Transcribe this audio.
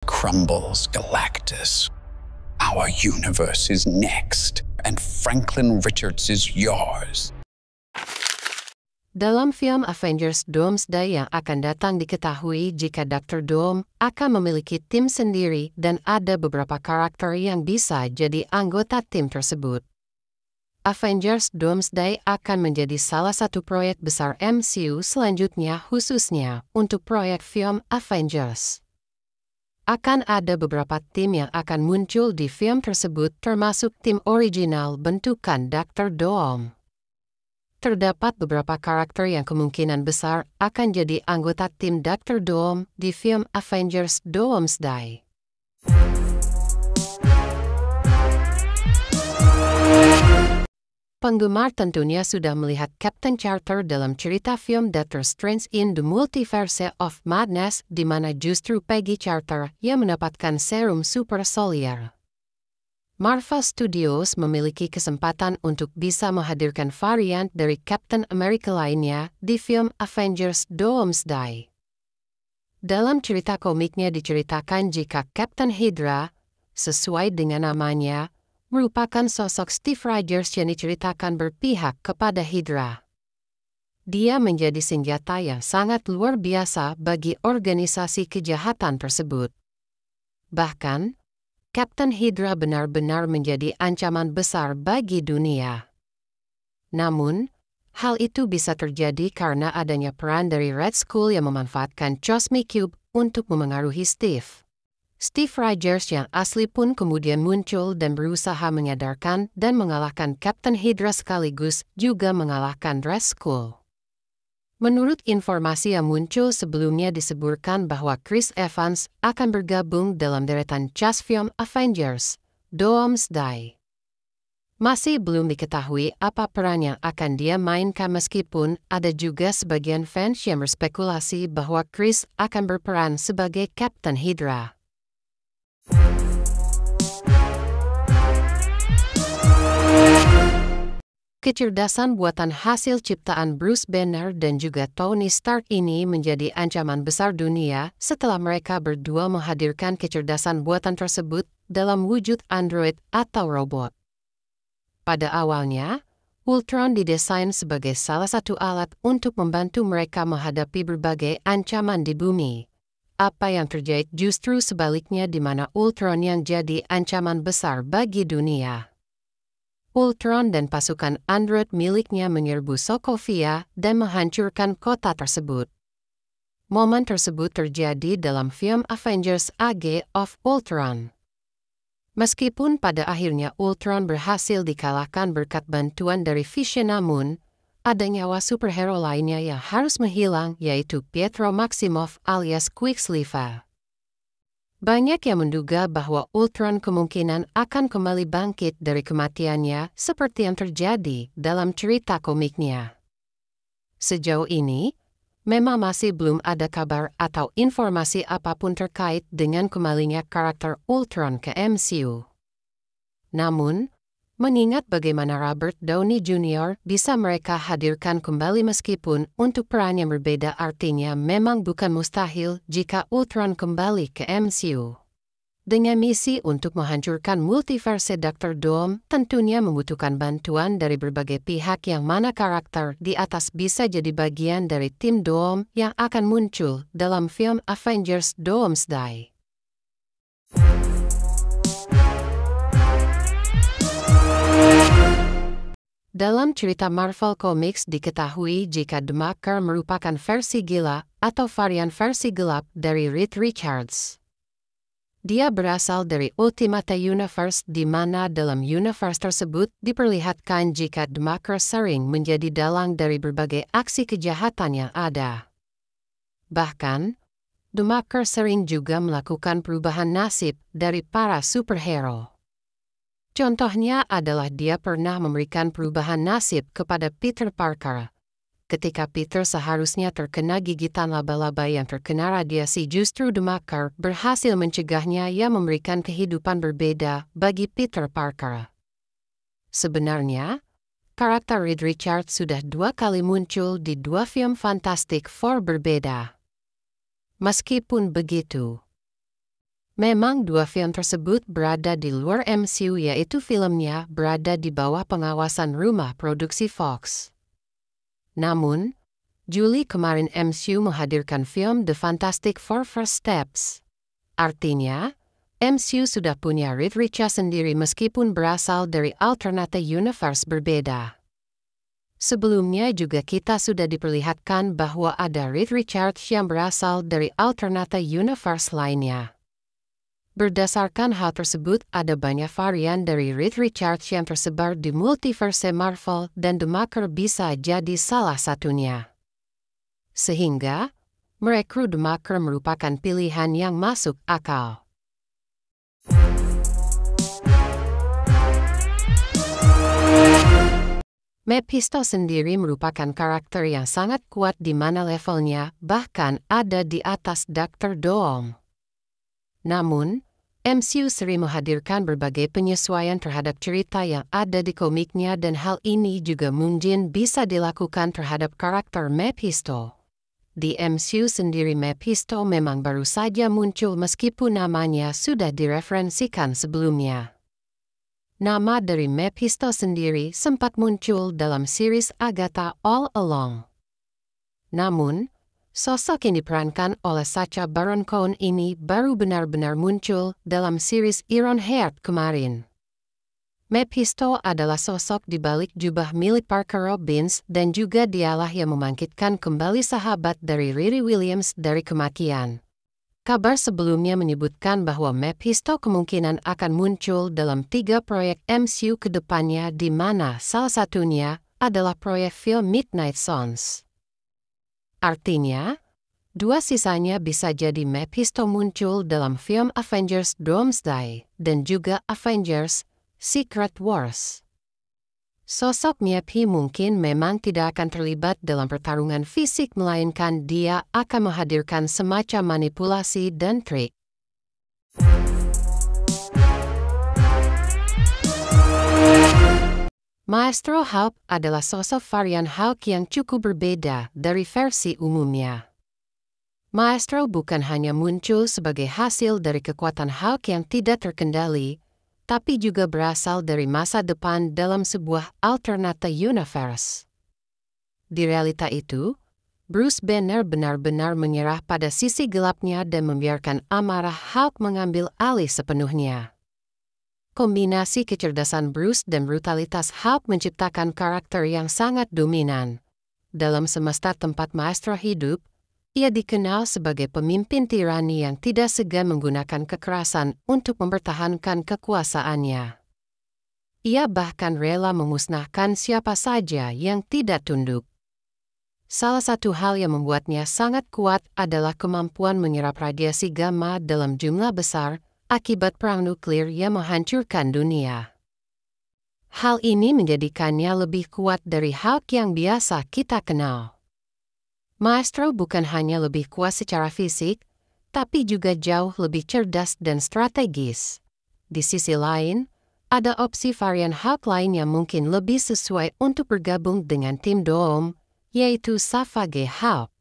crumbles, Galactus. Our universe is next, and Franklin Richards is yours. Dalam film Avengers Doomsday yang akan datang diketahui jika Dr. Doom akan memiliki tim sendiri dan ada beberapa karakter yang bisa jadi anggota tim tersebut. Avengers Doomsday akan menjadi salah satu proyek besar MCU selanjutnya khususnya untuk proyek film Avengers. Akan ada beberapa tim yang akan muncul di film tersebut termasuk tim original bentukan Dr. Doom. Terdapat beberapa karakter yang kemungkinan besar akan jadi anggota tim Dr. Doom di film Avengers Doomsday. Penggemar tentunya sudah melihat Captain Carter dalam cerita film Doctor Strange in the Multiverse of Madness, di mana justru Peggy Carter yang mendapatkan serum super soldier. Marvel Studios memiliki kesempatan untuk bisa menghadirkan varian dari Captain America lainnya di film Avengers Doomsday. Dalam cerita komiknya diceritakan jika Captain Hydra, sesuai dengan namanya, merupakan sosok Steve Rogers yang diceritakan berpihak kepada Hydra. Dia menjadi senjata yang sangat luar biasa bagi organisasi kejahatan tersebut. Bahkan, Captain Hydra benar-benar menjadi ancaman besar bagi dunia. Namun, hal itu bisa terjadi karena adanya peran dari Red Skull yang memanfaatkan Cosmic Cube untuk memengaruhi Steve. Steve Rogers yang asli pun kemudian muncul dan berusaha menyadarkan dan mengalahkan Captain Hydra sekaligus juga mengalahkan Red Skull. Menurut informasi yang muncul sebelumnya disebutkan bahwa Chris Evans akan bergabung dalam deretan cast film Avengers Doomsday. Masih belum diketahui apa peran yang akan dia mainkan meskipun ada juga sebagian fans yang berspekulasi bahwa Chris akan berperan sebagai Captain Hydra. Kecerdasan buatan hasil ciptaan Bruce Banner dan juga Tony Stark ini menjadi ancaman besar dunia setelah mereka berdua menghadirkan kecerdasan buatan tersebut dalam wujud android atau robot. Pada awalnya, Ultron didesain sebagai salah satu alat untuk membantu mereka menghadapi berbagai ancaman di bumi. Apa yang terjadi justru sebaliknya di mana Ultron yang jadi ancaman besar bagi dunia. Ultron dan pasukan android miliknya menyerbu Sokovia dan menghancurkan kota tersebut. Momen tersebut terjadi dalam film Avengers Age of Ultron. Meskipun pada akhirnya Ultron berhasil dikalahkan berkat bantuan dari Vision, namun ada nyawa superhero lainnya yang harus menghilang, yaitu Pietro Maximoff alias Quicksilver. Banyak yang menduga bahwa Ultron kemungkinan akan kembali bangkit dari kematiannya seperti yang terjadi dalam cerita komiknya. Sejauh ini, memang masih belum ada kabar atau informasi apapun terkait dengan kembalinya karakter Ultron ke MCU. Namun, mengingat bagaimana Robert Downey Jr. bisa mereka hadirkan kembali meskipun untuk peran yang berbeda, artinya memang bukan mustahil jika Ultron kembali ke MCU. Dengan misi untuk menghancurkan multiverse Dr. Doom tentunya membutuhkan bantuan dari berbagai pihak yang mana karakter di atas bisa jadi bagian dari tim Doom yang akan muncul dalam film Avengers Doomsday. Dalam cerita Marvel Comics diketahui jika The Maker merupakan versi gila atau varian versi gelap dari Reed Richards. Dia berasal dari Ultimate Universe di mana dalam universe tersebut diperlihatkan jika The Maker sering menjadi dalang dari berbagai aksi kejahatan yang ada. Bahkan, The Maker sering juga melakukan perubahan nasib dari para superhero. Contohnya adalah dia pernah memberikan perubahan nasib kepada Peter Parker. Ketika Peter seharusnya terkena gigitan laba-laba yang terkena radiasi, justru The Maker berhasil mencegahnya yang memberikan kehidupan berbeda bagi Peter Parker. Sebenarnya, karakter Reed Richards sudah 2 kali muncul di 2 film Fantastic Four berbeda. Meskipun begitu, Memang dua film tersebut berada di luar MCU, yaitu filmnya berada di bawah pengawasan rumah produksi Fox. Namun, Juli kemarin MCU menghadirkan film The Fantastic Four First Steps. Artinya, MCU sudah punya Reed Richards sendiri meskipun berasal dari alternate universe berbeda. Sebelumnya juga kita sudah diperlihatkan bahwa ada Reed Richards yang berasal dari alternate universe lainnya. Berdasarkan hal tersebut, ada banyak varian dari Reed Richards yang tersebar di multiverse Marvel dan The Maker bisa jadi salah satunya. Sehingga, merekrut The Maker merupakan pilihan yang masuk akal. Mephisto sendiri merupakan karakter yang sangat kuat di mana levelnya bahkan ada di atas Dr. Doom. Namun, MCU sering menghadirkan berbagai penyesuaian terhadap cerita yang ada di komiknya dan hal ini juga mungkin bisa dilakukan terhadap karakter Mephisto. Di MCU sendiri Mephisto memang baru saja muncul meskipun namanya sudah direferensikan sebelumnya. Nama dari Mephisto sendiri sempat muncul dalam series Agatha All Along. Namun, sosok yang diperankan oleh Sacha Baron Cohen ini baru benar-benar muncul dalam series Ironheart kemarin. Mephisto adalah sosok di balik jubah milik Parker Robbins dan juga dialah yang membangkitkan kembali sahabat dari Riri Williams dari kematian. Kabar sebelumnya menyebutkan bahwa Mephisto kemungkinan akan muncul dalam 3 proyek MCU ke depannya di mana salah satunya adalah proyek film Midnight Suns. Artinya, 2 sisanya bisa jadi Mephisto muncul dalam film Avengers Doomsday dan juga Avengers Secret Wars. Sosok Mephi mungkin memang tidak akan terlibat dalam pertarungan fisik melainkan dia akan menghadirkan semacam manipulasi dan trik. Maestro Hulk adalah sosok varian Hulk yang cukup berbeda dari versi umumnya. Maestro bukan hanya muncul sebagai hasil dari kekuatan Hulk yang tidak terkendali, tapi juga berasal dari masa depan dalam sebuah alternate universe. Di realita itu, Bruce Banner benar-benar menyerah pada sisi gelapnya dan membiarkan amarah Hulk mengambil alih sepenuhnya. Kombinasi kecerdasan Bruce dan brutalitas Hulk menciptakan karakter yang sangat dominan. Dalam semesta tempat Maestro hidup, ia dikenal sebagai pemimpin tirani yang tidak segan menggunakan kekerasan untuk mempertahankan kekuasaannya. Ia bahkan rela memusnahkan siapa saja yang tidak tunduk. Salah satu hal yang membuatnya sangat kuat adalah kemampuan menyerap radiasi gamma dalam jumlah besar akibat perang nuklir yang menghancurkan dunia. Hal ini menjadikannya lebih kuat dari Hulk yang biasa kita kenal. Maestro bukan hanya lebih kuat secara fisik, tapi juga jauh lebih cerdas dan strategis. Di sisi lain, ada opsi varian Hulk lain yang mungkin lebih sesuai untuk bergabung dengan tim Doom, yaitu Savage Hulk.